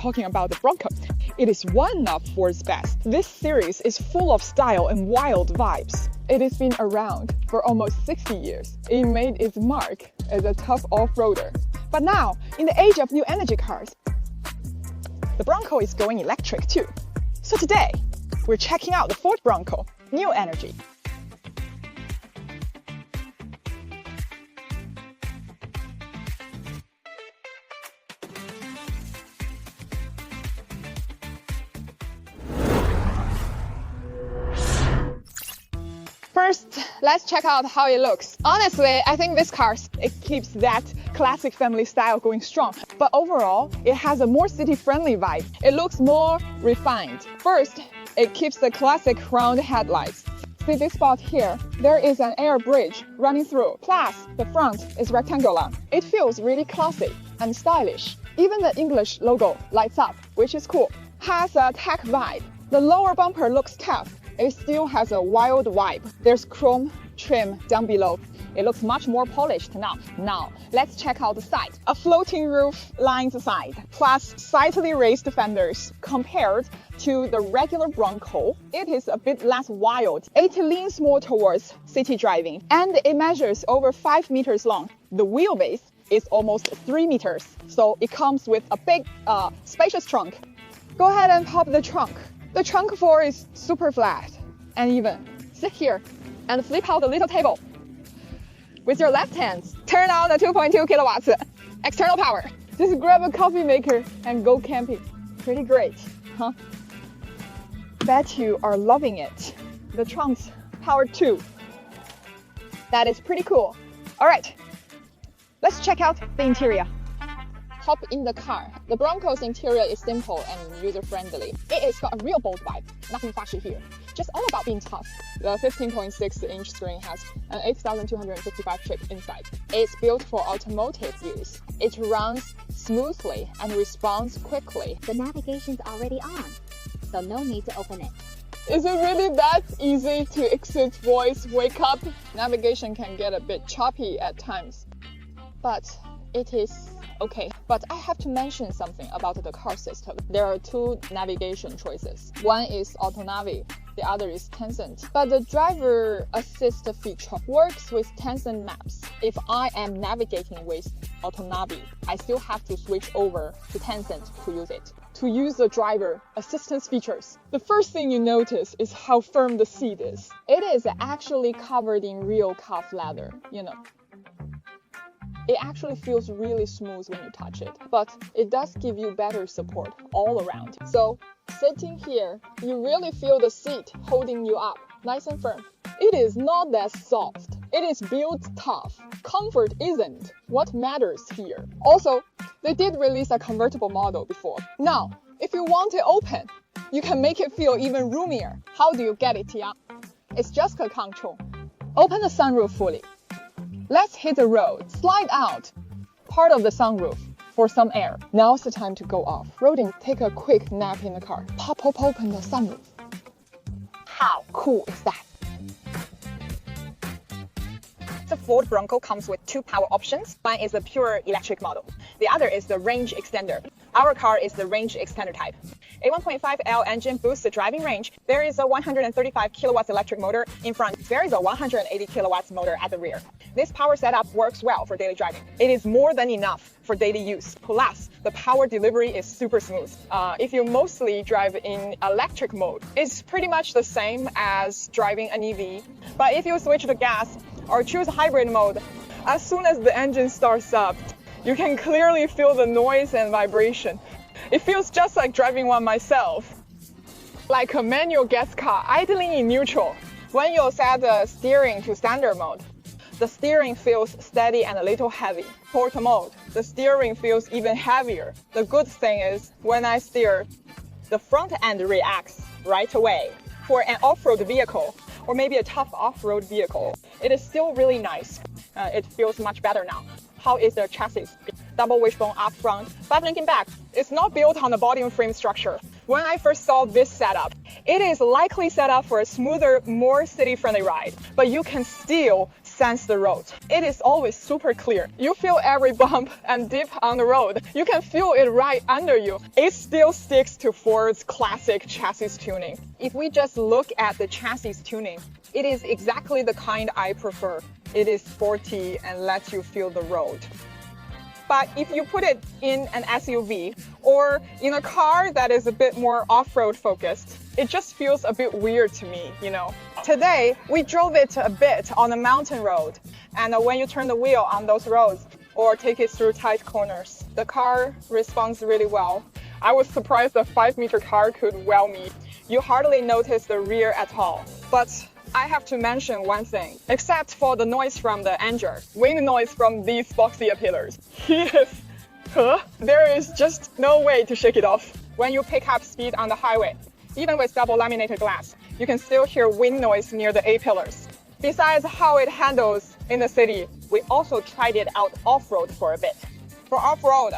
talking about the Bronco. It is one of Ford's best. This series is full of style and wild vibes. It has been around for almost 60 years. It made its mark as a tough off-roader. But now, in the age of new energy cars, the Bronco is going electric too. So today, we're checking out the Ford Bronco New Energy. First, let's check out how it looks. Honestly, I think this car, it keeps that classic family style going strong. But overall, it has a more city-friendly vibe. It looks more refined. First, it keeps the classic round headlights. See this spot here? There is an air bridge running through. Plus, the front is rectangular. It feels really classy and stylish. Even the English logo lights up, which is cool. Has a tech vibe. The lower bumper looks tough. It still has a wild vibe. There's chrome trim down below. It looks much more polished now. Now, let's check out the side. A floating roof lines the side, plus slightly raised fenders. Compared to the regular Bronco, it is a bit less wild. It leans more towards city driving, and it measures over 5 meters long. The wheelbase is almost 3 meters, so it comes with a big, spacious trunk. Go ahead and pop the trunk. The trunk floor is super flat and even. Sit here and flip out the little table. With your left hand, turn on the 2.2 kilowatts external power. Just grab a coffee maker and go camping. Pretty great, huh? Bet you are loving it. The trunk's powered too. That is pretty cool. All right, let's check out the interior. Hop in the car. The Bronco's interior is simple and user-friendly. It has got a real bold vibe. Nothing flashy here. Just all about being tough. The 15.6-inch screen has an 8,255 chip inside. It's built for automotive use. It runs smoothly and responds quickly. The navigation's already on, so no need to open it. Is it really that easy to exit voice wake up? Navigation can get a bit choppy at times, but it is okay. But I have to mention something about the car system. There are two navigation choices. One is AutoNavi, the other is Tencent. But the driver assist feature works with Tencent maps. If I am navigating with AutoNavi, I still have to switch over to Tencent to use it. To use the driver assistance features, the first thing you notice is how firm the seat is. It is actually covered in real calf leather, you know. It actually feels really smooth when you touch it, but it does give you better support all around. So, sitting here, you really feel the seat holding you up, nice and firm. It is not that soft. It is built tough. Comfort isn't what matters here. Also, they did release a convertible model before. Now, if you want it open, you can make it feel even roomier. How do you get it, Tia? It's just a control. Open the sunroof fully. Let's hit the road. Slide out part of the sunroof for some air. Now's the time to go off-roading. Take a quick nap in the car. Pop open the sunroof. How cool is that? The Ford Bronco comes with two power options. One is the pure electric model. The other is the range extender. Our car is the range extender type. A 1.5L engine boosts the driving range. There is a 135 kilowatts electric motor in front. There is a 180 kilowatts motor at the rear. This power setup works well for daily driving. It is more than enough for daily use. Plus, the power delivery is super smooth. If you mostly drive in electric mode, it's pretty much the same as driving an EV. But if you switch to gas or choose hybrid mode, as soon as the engine starts up, you can clearly feel the noise and vibration. It feels just like driving one myself. Like a manual gas car idling in neutral. When you set the steering to standard mode, the steering feels steady and a little heavy. Sport mode, the steering feels even heavier. The good thing is, when I steer, the front end reacts right away. For an off-road vehicle, or maybe a tough off-road vehicle, it is still really nice. It feels much better now. How is the chassis? Double wishbone up front, 5 linking back. It's not built on the body and frame structure. When I first saw this setup, it is likely set up for a smoother, more city-friendly ride, but you can still sense the road. It is always super clear. You feel every bump and dip on the road. You can feel it right under you. It still sticks to Ford's classic chassis tuning. If we just look at the chassis tuning, it is exactly the kind I prefer. It is sporty and lets you feel the road. But if you put it in an SUV or in a car that is a bit more off-road focused, it just feels a bit weird to me, you know. Today, we drove it a bit on a mountain road. And when you turn the wheel on those roads or take it through tight corners, the car responds really well. I was surprised a 5-meter car could wow me. You hardly notice the rear at all. But I have to mention one thing, except for the noise from the engine, wind noise from these boxy pillars. Yes, there is just no way to shake it off. When you pick up speed on the highway, even with double laminated glass, you can still hear wind noise near the A-pillars. Besides how it handles in the city, we also tried it out off-road for a bit. For off-road,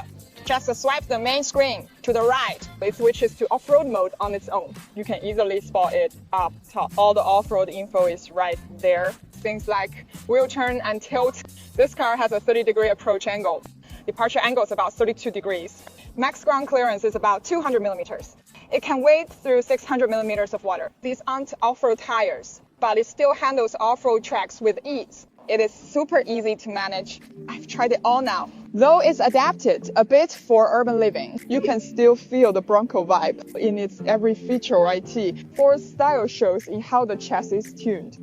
just swipe the main screen to the right. It switches to off-road mode on its own. You can easily spot it up top. All the off-road info is right there. Things like wheel turn and tilt. This car has a 30-degree approach angle. Departure angle is about 32 degrees. Max ground clearance is about 200 millimeters. It can wade through 600 millimeters of water. These aren't off-road tires, but it still handles off-road tracks with ease. It is super easy to manage. I've tried it all now. Though it's adapted a bit for urban living, you can still feel the Bronco vibe in its every feature right. Ford's style shows in how the chassis is tuned.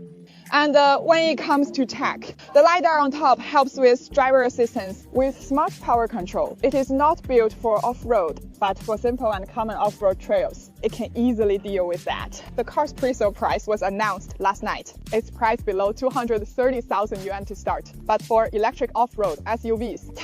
And when it comes to tech, the LiDAR on top helps with driver assistance with smart power control. It is not built for off-road, but for simple and common off-road trails. It can easily deal with that. The car's pre-sale price was announced last night. It's priced below 230,000 yuan to start. But for electric off-road SUVs,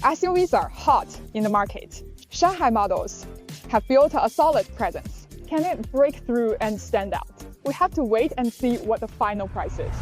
SUVs are hot in the market. Shanghai models have built a solid presence. Can it break through and stand out? We have to wait and see what the final price is.